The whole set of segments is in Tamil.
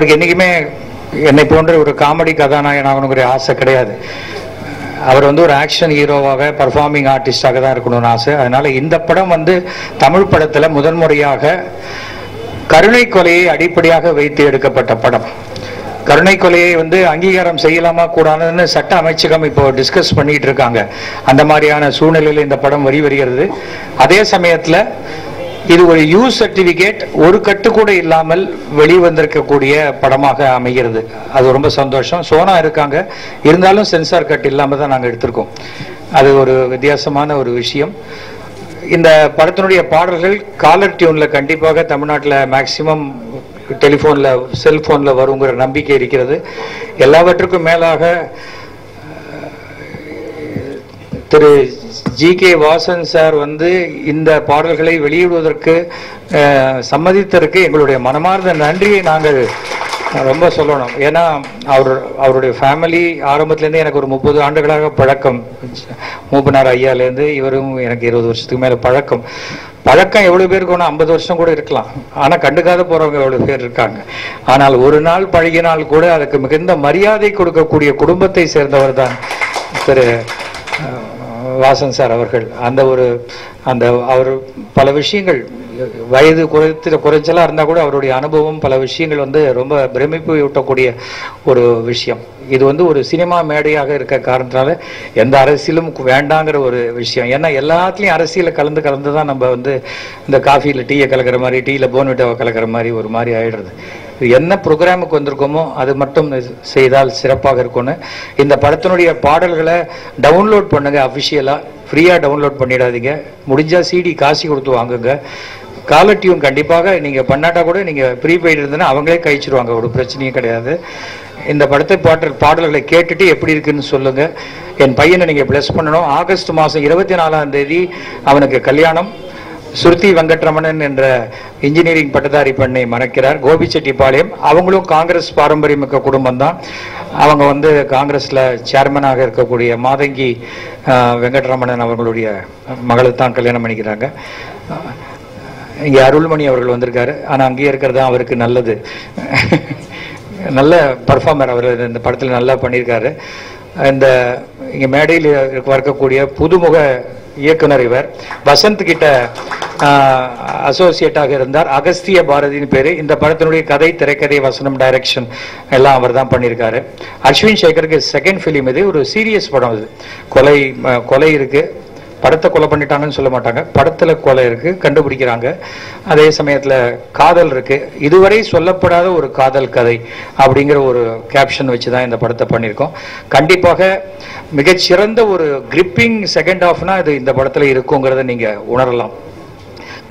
அவருக்கு என்றைக்குமே என்னை போன்ற ஒரு காமெடி கதாநாயகன் ஆகணுங்கிற ஆசை கிடையாது. அவர் வந்து ஒரு ஆக்ஷன் ஹீரோவாக பர்ஃபார்மிங் ஆர்டிஸ்டாக தான் இருக்கணும்னு ஆசை. அதனால இந்த படம் வந்து தமிழ் படத்தில் முதன்முறையாக கருணை கொலையை அடிப்படையாக வைத்து எடுக்கப்பட்ட படம். கருணை கொலையை வந்து அங்கீகாரம் செய்யலாமா கூடாதுன்னு சட்ட அமைச்சகம் இப்போ டிஸ்கஸ் பண்ணிட்டு இருக்காங்க. அந்த மாதிரியான சூழ்நிலையில் இந்த படம் வருகிறது. அதே சமயத்தில் இது ஒரு யூஸ் சர்டிபிகேட் ஒரு கட்டு கூட இல்லாமல் வெளிவந்திருக்கக்கூடிய படமாக அமைகிறது. அது ரொம்ப சந்தோஷம். சோனா இருக்காங்க, இருந்தாலும் சென்சார் கட் இல்லாமல் தான் நாங்கள் எடுத்திருக்கோம். அது ஒரு வித்தியாசமான ஒரு விஷயம். இந்த படத்தினுடைய பாடல்கள் காலர் டியூன்ல கண்டிப்பாக தமிழ்நாட்டில் மேக்சிமம் டெலிஃபோனில் செல்போனில் வருங்கிற நம்பிக்கை இருக்கிறது. எல்லாவற்றுக்கும் மேலாக திரு ஜி.கே. வாசன் சார் வந்து இந்த பாடல்களை வெளியிடுவதற்கு சம்மதித்ததற்கு எங்களுடைய மனமார்ந்த நன்றியை நாங்கள் ரொம்ப சொல்லணும். ஏன்னா அவருடைய ஃபேமிலி ஆரம்பத்துலேருந்து எனக்கு ஒரு 30 ஆண்டுகளாக பழக்கம். மூப்பனார் ஐயாலேருந்து இவரும் எனக்கு 20 வருஷத்துக்கு மேலே பழக்கம். எவ்வளோ பேருக்கு ஒன்று 50 வருஷம் கூட இருக்கலாம். ஆனால் கண்டுக்காத போகிறவங்க எவ்வளோ பேர் இருக்காங்க. ஆனால் ஒரு நாள் பழகினால் கூட அதுக்கு மிகுந்த மரியாதை கொடுக்கக்கூடிய குடும்பத்தை சேர்ந்தவர் தான் திரு வாசன் சார் அவர்கள். அவர் பல விஷயங்கள் வயது குறைச்சலாக இருந்தால் கூட அவருடைய அனுபவம் பல விஷயங்கள் வந்து ரொம்ப பிரமிப்பு ஊட்டக்கூடிய ஒரு விஷயம். இது வந்து ஒரு சினிமா மேடையாக இருக்க காரணத்தினால எந்த அரசியலும் வேண்டாங்கிற ஒரு விஷயம். ஏன்னா எல்லாத்துலேயும் அரசியலை கலந்து தான் நம்ம வந்து இந்த காஃபியில் டீயை கலக்கிற மாதிரி, டீயில் போன்விட்டாவை கலக்கிற மாதிரி ஒரு மாதிரி ஆயிடுறது. என்ன ப்ரோக்ராமுக்கு வந்திருக்கோமோ அது மட்டும் செய்தால் சிறப்பாக இருக்கும்னு இந்த படத்தினுடைய பாடல்களை டவுன்லோட் பண்ணுங்க. அஃபிஷியலாக ஃப்ரீயாக டவுன்லோட் பண்ணிடாதீங்க. முடிஞ்சால் சிடி காசு கொடுத்து வாங்குங்க. காலர் டியூன் கண்டிப்பாக நீங்கள் பண்ணாட்டா கூட நீங்கள் ப்ரீபெய்டு இருந்ததுன்னா அவங்களே கழிச்சிருவாங்க, ஒரு பிரச்சனையும் கிடையாது. இந்த படத்தை பாடல்களை கேட்டுட்டு எப்படி இருக்குன்னு சொல்லுங்கள். என் பையனை நீங்கள் ப்ளஸ் பண்ணணும். ஆகஸ்ட் மாதம் 24ஆம் தேதி அவனுக்கு கல்யாணம். சுருதி வெங்கட்ரமணன் என்ற இன்ஜினியரிங் பட்டதாரி பெண்ணை மணக்கிறார். கோபிச்செட்டிப்பாளையம். அவங்களும் காங்கிரஸ் பாரம்பரியமிக்க குடும்பம் தான். அவங்க வந்து காங்கிரஸில் சேர்மனாக இருக்கக்கூடிய மாதங்கி வெங்கட்ரமணன் அவர்களுடைய மகளை தான் கல்யாணம் பண்ணிக்கிறாங்க. இங்கே அருள்மணி அவர்கள் வந்திருக்காரு. ஆனால் அங்கேயே இருக்கிறது தான் அவருக்கு நல்லது. நல்ல பர்ஃபார்மர் அவர். இந்த படத்தில் நல்லா பண்ணியிருக்காரு. இந்த இங்கே மேடையில் இருக்கக்கூடிய புதுமுக இயக்குனர் இவர். வசந்த் கிட்ட அசோசியேட்டாக இருந்தார். அகஸ்திய பாரதியின் பேரு. இந்த படத்தினுடைய கதை, திரைக்கதை, வசனம், டைரக்ஷன் எல்லாம் அவர் தான் பண்ணியிருக்காரு. அஸ்வின் சேகருக்கு செகண்ட் ஃபிலிம். இது ஒரு சீரியஸ் படம். இது கொலை இருக்கு. படத்தை கொலை பண்ணிட்டாங்கன்னு சொல்ல மாட்டாங்க, படத்தில் கொலை இருக்கு, கண்டுபிடிக்கிறாங்க. அதே சமயத்தில் காதல் இருக்கு. இதுவரை சொல்லப்படாத ஒரு காதல் கதை அப்படிங்கிற ஒரு கேப்ஷன் வச்சு தான் இந்த படத்தை பண்ணியிருக்கோம். கண்டிப்பாக மிகச்சிறந்த ஒரு கிரிப்பிங் செகண்ட் ஹாஃப்னா இது இந்த படத்தில் இருக்குங்கிறத நீங்கள் உணரலாம்.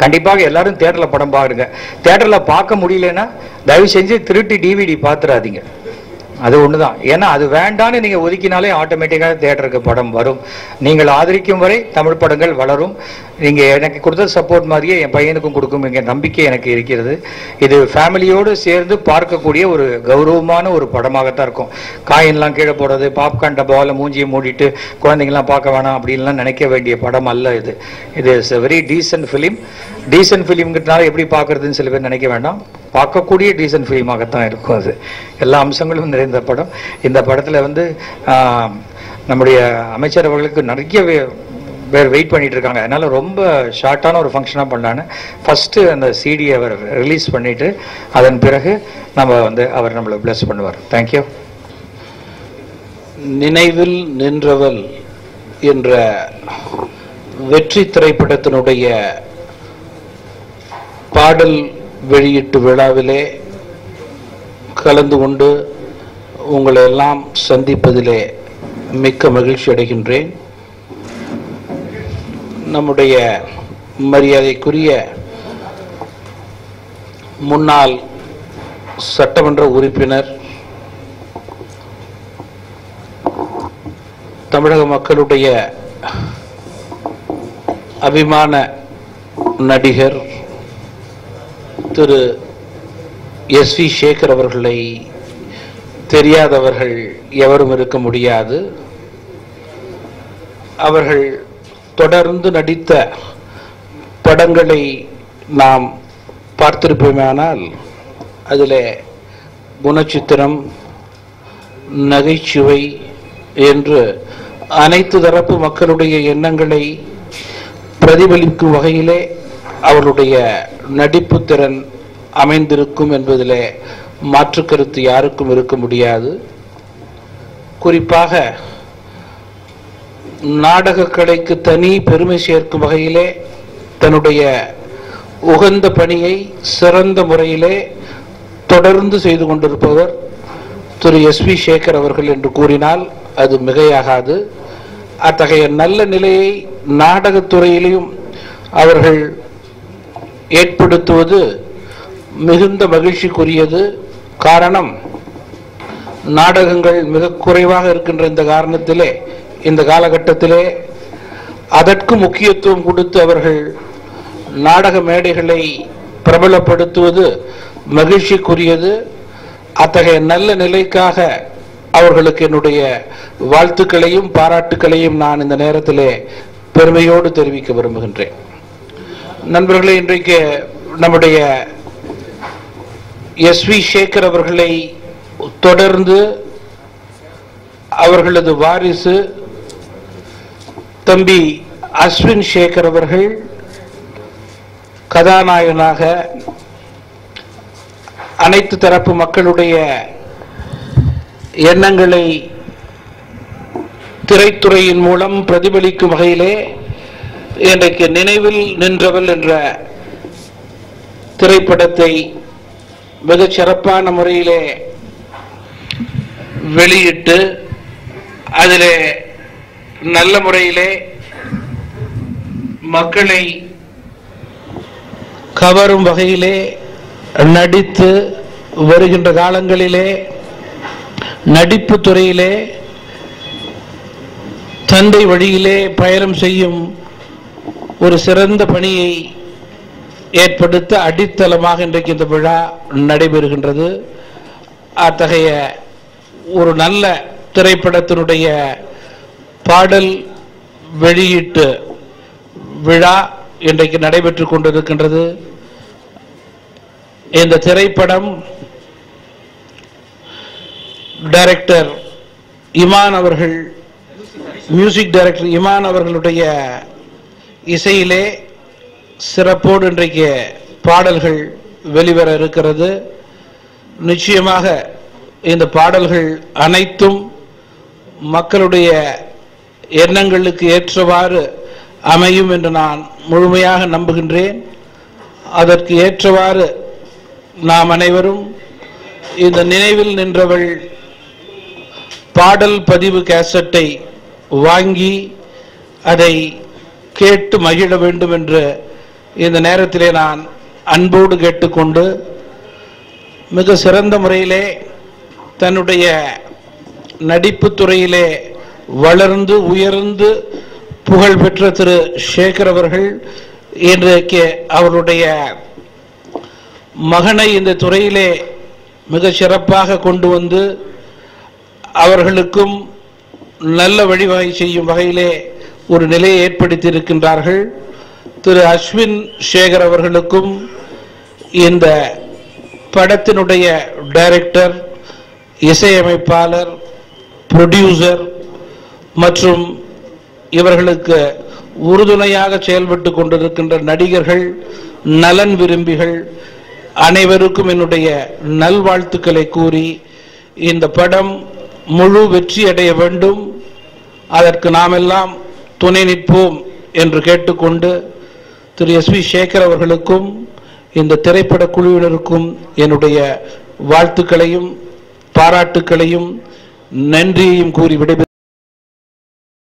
கண்டிப்பாக எல்லாரும் தியேட்டரில் படம் பாருங்க. தியேட்டரில் பார்க்க முடியலன்னா தயவு செஞ்சு திருட்டி டிவிடி பார்த்துடாதீங்க. அது ஒன்று தான். ஏன்னா அது வேண்டான்னு நீங்கள் ஒதுக்கினாலே ஆட்டோமேட்டிக்காக தியேட்டருக்கு படம் வரும். நீங்கள் ஆதரிக்கும் வரை தமிழ் படங்கள் வளரும். நீங்கள் எனக்கு கொடுத்த சப்போர்ட் மாதிரியே என் பையனுக்கும் கொடுக்கும் எங்கள் நம்பிக்கை எனக்கு இருக்கிறது. இது ஃபேமிலியோடு சேர்ந்து பார்க்கக்கூடிய ஒரு கௌரவமான ஒரு படமாகத்தான் இருக்கும். காயின்லாம் கீழே போடுறது, பாப்கார்ன் டப்பாவில் மூஞ்சியை மூடிட்டு குழந்தைங்களாம் பார்க்க வேணாம் அப்படின்லாம் நினைக்க வேண்டிய படம் அல்ல இது. இது is a very decent film. Decent ஃபிலிம்ங்கிறதுனால எப்படி பார்க்குறதுன்னு சில பேர் நினைக்க வேண்டாம். பார்க்கக்கூடிய டீசன்ட் ஃபிலிமாகத்தான் இருக்கும். அது எல்லா அம்சங்களும் நிறைந்த படம். இந்த படத்தில் வந்து நம்முடைய அமைச்சர் அவர்களுக்கு நிறைய பேர் வெயிட் பண்ணிட்டு இருக்காங்க. அதனால ரொம்ப ஷார்ட்டான ஒரு ஃபங்க்ஷனாக பண்ணலான்னு ஃபஸ்ட்டு அந்த சிடி அவர் ரிலீஸ் பண்ணிட்டு அதன் பிறகு நம்ம வந்து அவர் நம்மளை பிளஸ் பண்ணுவார். தேங்க்யூ. நினைவில் நின்றவள் என்ற வெற்றி திரைப்படத்தினுடைய பாடல் வெளியீட்டு விழாவிலே கலந்து கொண்டு உங்களை எல்லாம் சந்திப்பதிலே மிக்க மகிழ்ச்சி அடைகின்றேன். நம்முடைய மரியாதைக்குரிய முன்னாள் சட்டமன்ற உறுப்பினர், தமிழக மக்களுடைய அபிமான நடிகர் திரு எஸ்.வி. சேகர் அவர்களை தெரியாதவர்கள் எவரும் இருக்க முடியாது. அவர்கள் தொடர்ந்து நடித்த படங்களை நாம் பார்த்திருப்போமானால் அதில் குணச்சித்திரம், நகைச்சுவை என்று அனைத்து தரப்பு மக்களுடைய எண்ணங்களை பிரதிபலிக்கும் வகையிலே அவருடைய நடிப்பு திறன் அமைந்திருக்கும் என்பதிலே மாற்று கருத்து யாருக்கும் இருக்க முடியாது. குறிப்பாக நாடகக்கலைக்கு தனி பெருமை சேர்க்கும் வகையிலே தன்னுடைய உகந்த பணியை சிறந்த முறையிலே தொடர்ந்து செய்து கொண்டிருப்பவர் திரு எஸ்.வி. சேகர் அவர்கள் என்று கூறினால் அது மிகையாகாது. அத்தகைய நல்ல நிலையை நாடகத்துறையிலும் அவர்கள் ஏற்படுத்துவது மிகுந்த மகிழ்ச்சிக்குரியது. காரணம், நாடகங்கள் மிக குறைவாக இருக்கின்ற இந்த காலகட்டத்திலே அதற்கு முக்கியத்துவம் கொடுத்து அவர்கள் நாடக மேடைகளை பிரபலப்படுத்துவது மகிழ்ச்சிக்குரியது. அத்தகைய நல்ல நிலைக்காக அவர்களுக்கு என்னுடைய வாழ்த்துக்களையும் பாராட்டுக்களையும் நான் இந்த நேரத்திலே பெருமையோடு தெரிவிக்க விரும்புகின்றேன். நண்பர்களே, இன்றைக்கு நம்முடைய எஸ்.வி. சேகர் அவர்களை தொடர்ந்து அவர்களது வாரிசு தம்பி அஸ்வின் சேகர் அவர்கள் கதாநாயகனாக அனைத்து தரப்பு மக்களுடைய எண்ணங்களை திரைத்துறையின் மூலம் பிரதிபலிக்கும் வகையிலே இன்றைக்கு நினைவில் நின்றவள் என்ற திரைப்படத்தை மிகச் சிறப்பான முறையிலே வெளியிட்டு அதிலே நல்ல முறையிலே மக்களை கவரும் வகையிலே நடித்து வருகின்ற காலங்களிலே நடிப்பு துறையிலே தந்தை வழியிலே பயணம் செய்யும் ஒரு சிறந்த பணியை ஏற்படுத்த அடித்தளமாக இன்றைக்கு இந்த விழா நடைபெறுகின்றது. அத்தகைய ஒரு நல்ல திரைப்படத்தினுடைய பாடல் வெளியீட்டு விழா இன்றைக்கு நடைபெற்றுக் கொண்டிருக்கின்றது. இந்த திரைப்படம் டைரக்டர் இமான் அவர்கள், மியூசிக் டைரக்டர் இமான் அவர்களுடைய இசையிலே சிறப்போடு இன்றைக்கு பாடல்கள் வெளிவர இருக்கிறது. நிச்சயமாக இந்த பாடல்கள் அனைத்தும் மக்களுடைய எண்ணங்களுக்கு ஏற்றவாறு அமையும் என்று நான் முழுமையாக நம்புகின்றேன். அதற்கு ஏற்றவாறு நாம் அனைவரும் இந்த நினைவில் நின்றவள் பாடல் பதிவு கேசட்டை வாங்கி அதை கேட்டு மகிழ வேண்டும் என்று இந்த நேரத்திலே நான் அன்போடு கேட்டுக்கொண்டு, மிக சிறந்த முறையிலே தன்னுடைய நடிப்பு துறையிலே வளர்ந்து உயர்ந்து புகழ் பெற்ற திரு சேகர் அவர்கள் இன்றைக்கு அவருடைய மகனை இந்த துறையிலே மிக சிறப்பாக கொண்டு வந்து அவர்களுக்கும் நல்ல வழிவகை செய்யும் வகையிலே ஒரு நிலையை ஏற்படுத்தி இருக்கின்றார்கள். திரு அஸ்வின் சேகர் அவர்களுக்கும் இந்த படத்தினுடைய டைரக்டர், இசையமைப்பாளர், ப்ரொடியூசர் மற்றும் இவர்களுக்கு உறுதுணையாக செயல்பட்டு கொண்டிருக்கின்ற நடிகர்கள், நலன் விரும்பிகள் அனைவருக்கும் என்னுடைய நல்வாழ்த்துக்களை கூறி, இந்த படம் முழு வெற்றி அடைய வேண்டும், அதற்கு நாமெல்லாம் துணை நிற்போம் என்று கேட்டுக்கொண்டு, திரு எஸ்.வி. சேகர் அவர்களுக்கும் இந்த திரைப்பட குழுவினருக்கும் என்னுடைய வாழ்த்துக்களையும் பாராட்டுக்களையும் நன்றியையும் கூறி விடைபெறுகிறேன்.